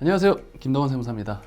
안녕하세요, 김동원 세무사입니다.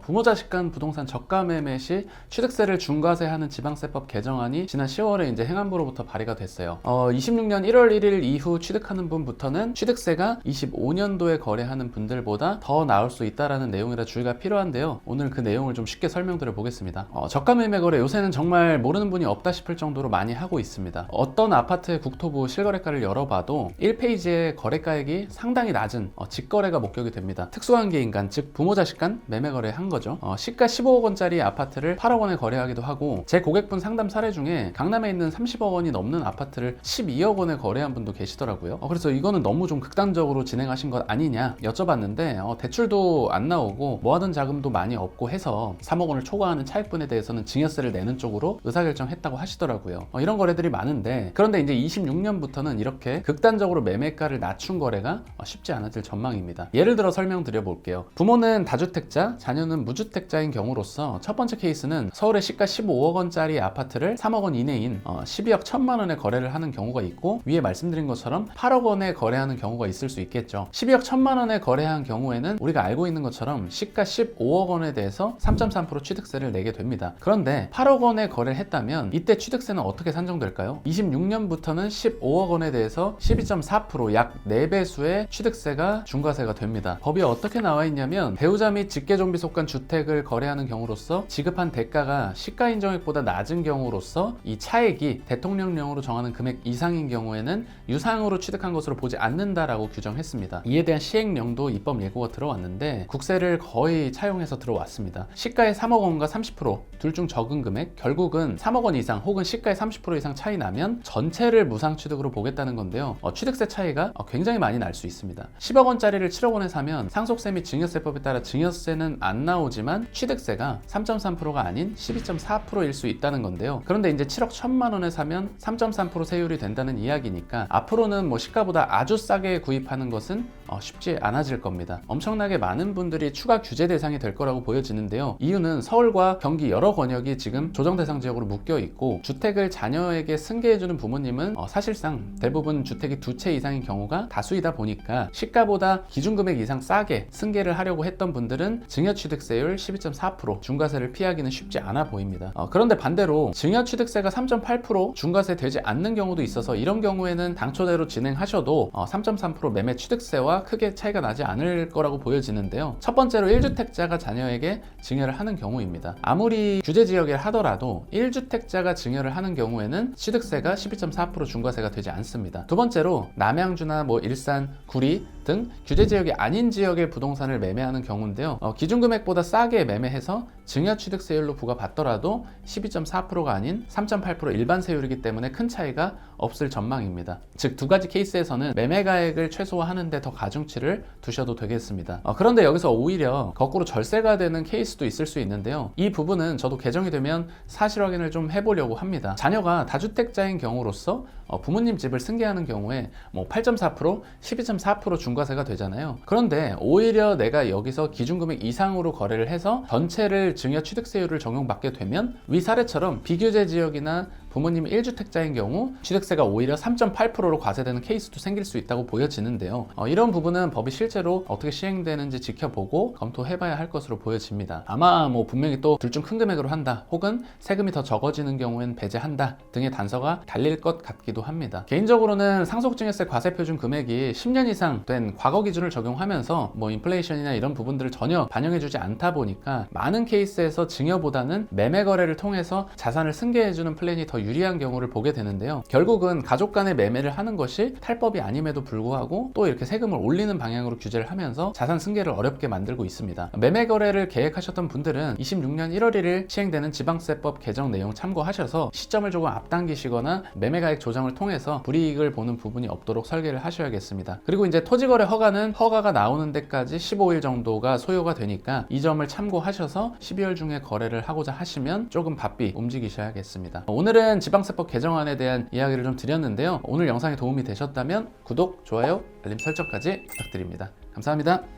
부모 자식 간 부동산 저가 매매 시 취득세를 중과세하는 지방세법 개정안이 지난 10월에 이제 행안부로부터 발의가 됐어요. 26년 1월 1일 이후 취득하는 분부터는 취득세가 25년도에 거래하는 분들보다 더 나올 수 있다라는 내용이라 주의가 필요한데요. 오늘 그 내용을 좀 쉽게 설명드려 보겠습니다. 저가 매매 거래 요새는 정말 모르는 분이 없다 싶을 정도로 많이 하고 있습니다. 어떤 아파트의 국토부 실거래가를 열어봐도 1페이지에 거래가액이 상당히 낮은 직거래가 목격이 됩니다. 특수관계인 간, 즉 부모 자식 간 매매 거래한 거죠. 시가 15억 원짜리 아파트를 8억 원에 거래하기도 하고, 제 고객분 상담 사례 중에 강남에 있는 30억 원이 넘는 아파트를 12억 원에 거래한 분도 계시더라고요. 그래서 이거는 너무 좀 극단적으로 진행하신 것 아니냐 여쭤봤는데, 대출도 안 나오고 모아둔 자금도 많이 없고 해서 3억 원을 초과하는 차익분에 대해서는 증여세를 내는 쪽으로 의사결정했다고 하시더라고요. 이런 거래들이 많은데, 그런데 이제 26년부터는 이렇게 극단적으로 매매가를 낮춘 거래가 쉽지 않아질 전망입니다. 예를 들어 설명드려 볼게요. 부모는 다주택자, 자녀는 무주택자인 경우로서 첫 번째 케이스는 서울의 시가 15억 원짜리 아파트를 3억 원 이내인 12억 1천만 원에 거래를 하는 경우가 있고, 위에 말씀드린 것처럼 8억 원에 거래하는 경우가 있을 수 있겠죠. 12억 1천만 원에 거래한 경우에는 우리가 알고 있는 것처럼 시가 15억 원에 대해서 3.3% 취득세를 내게 됩니다. 그런데 8억 원에 거래를 했다면 이때 취득세는 어떻게 산정될까요? 26년부터는 15억 원에 대해서 12.4%, 약 4배수의 취득세가 중과세가 됩니다. 법이 어떻게 나와 있냐면, 배우자 및 직계존비 속간 주택을 거래하는 경우로서 지급한 대가가 시가 인정액보다 낮은 경우로서 이 차액이 대통령령으로 정하는 금액 이상인 경우에는 유상으로 취득한 것으로 보지 않는다라고 규정했습니다. 이에 대한 시행령도 입법 예고가 들어왔는데 국세를 거의 차용해서 들어왔습니다. 시가의 3억 원과 30%, 둘 중 적은 금액, 결국은 3억 원 이상 혹은 시가의 30% 이상 차이 나면 전체를 무상취득으로 보겠다는 건데요. 취득세 차이가 굉장히 많이 날 수 있습니다. 10억 원짜리를 7억 원에 사면 상속세 및 증여세법에 따라 증여세는 안 나오지만 취득세가 3.3%가 아닌 12.4%일 수 있다는 건데요. 그런데 이제 7억 1천만 원에 사면 3.3% 세율이 된다는 이야기니까 앞으로는 시가보다 아주 싸게 구입하는 것은 쉽지 않아질 겁니다. 엄청나게 많은 분들이 추가 규제 대상이 될 거라고 보여지는데요. 이유는 서울과 경기 여러 권역이 지금 조정 대상 지역으로 묶여 있고, 주택을 자녀에게 승계해주는 부모님은 사실상 대부분 주택이 2채 이상인 경우가 다수이다 보니까 시가보다 기준금액 이상 싸게 승계를 하려고 했던 분들은 증여취득세율 12.4% 중과세를 피하기는 쉽지 않아 보입니다. 그런데 반대로 증여취득세가 3.8% 중과세 되지 않는 경우도 있어서, 이런 경우에는 당초대로 진행하셔도 3.3% 매매 취득세와 크게 차이가 나지 않을 거라고 보여지는데요. 첫 번째로 1주택자가 자녀에게 증여를 하는 경우입니다. 아무리 규제지역에 하더라도 1주택자가 증여를 하는 경우에는 취득세가 12.4% 중과세가 되지 않습니다. 두 번째로 남양주나 일산, 구리 등 규제지역이 아닌 지역의 부동산을 매매하는 경우인데요. 기준금액보다 싸게 매매해서 증여취득세율로 부과받더라도 12.4%가 아닌 3.8% 일반 세율이기 때문에 큰 차이가 없을 전망입니다. 즉, 두 가지 케이스에서는 매매가액을 최소화하는 데 더 가중치를 두셔도 되겠습니다. 그런데 여기서 오히려 거꾸로 절세가 되는 케이스도 있을 수 있는데요. 이 부분은 저도 개정이 되면 사실 확인을 좀 해보려고 합니다. 자녀가 다주택자인 경우로서 부모님 집을 승계하는 경우에 8.4%, 12.4% 중과세가 되잖아요. 그런데 오히려 내가 여기서 기준금액 이상으로 거래를 해서 전체를 증여취득세율을 적용받게 되면 위 사례처럼 비규제 지역이나 부모님이 1주택자인 경우 취득세가 오히려 3.8%로 과세되는 케이스도 생길 수 있다고 보여지는데요. 이런 부분은 법이 실제로 어떻게 시행되는지 지켜보고 검토해봐야 할 것으로 보여집니다. 아마 분명히 또 둘 중 큰 금액으로 한다, 혹은 세금이 더 적어지는 경우엔 배제한다 등의 단서가 달릴 것 같기도 합니다. 개인적으로는 상속증여세 과세표준 금액이 10년 이상 된 과거 기준을 적용하면서 인플레이션이나 이런 부분들을 전혀 반영해주지 않다 보니까 많은 케이스에서 증여보다는 매매 거래를 통해서 자산을 승계해주는 플랜이 더 유리한 경우를 보게 되는데요. 결국은 가족 간의 매매를 하는 것이 탈법이 아님에도 불구하고 또 이렇게 세금을 올리는 방향으로 규제를 하면서 자산 승계를 어렵게 만들고 있습니다. 매매 거래를 계획하셨던 분들은 26년 1월 1일 시행되는 지방세법 개정 내용 참고하셔서 시점을 조금 앞당기시거나 매매가액 조정을 통해서 불이익을 보는 부분이 없도록 설계를 하셔야겠습니다. 그리고 이제 토지거래 허가는 허가가 나오는 데까지 15일 정도가 소요가 되니까 이 점을 참고하셔서 12월 중에 거래를 하고자 하시면 조금 바삐 움직이셔야겠습니다. 오늘은 지방세법 개정안에 대한 이야기를 좀 드렸는데요. 오늘 영상이 도움이 되셨다면 구독, 좋아요, 알림 설정까지 부탁드립니다. 감사합니다.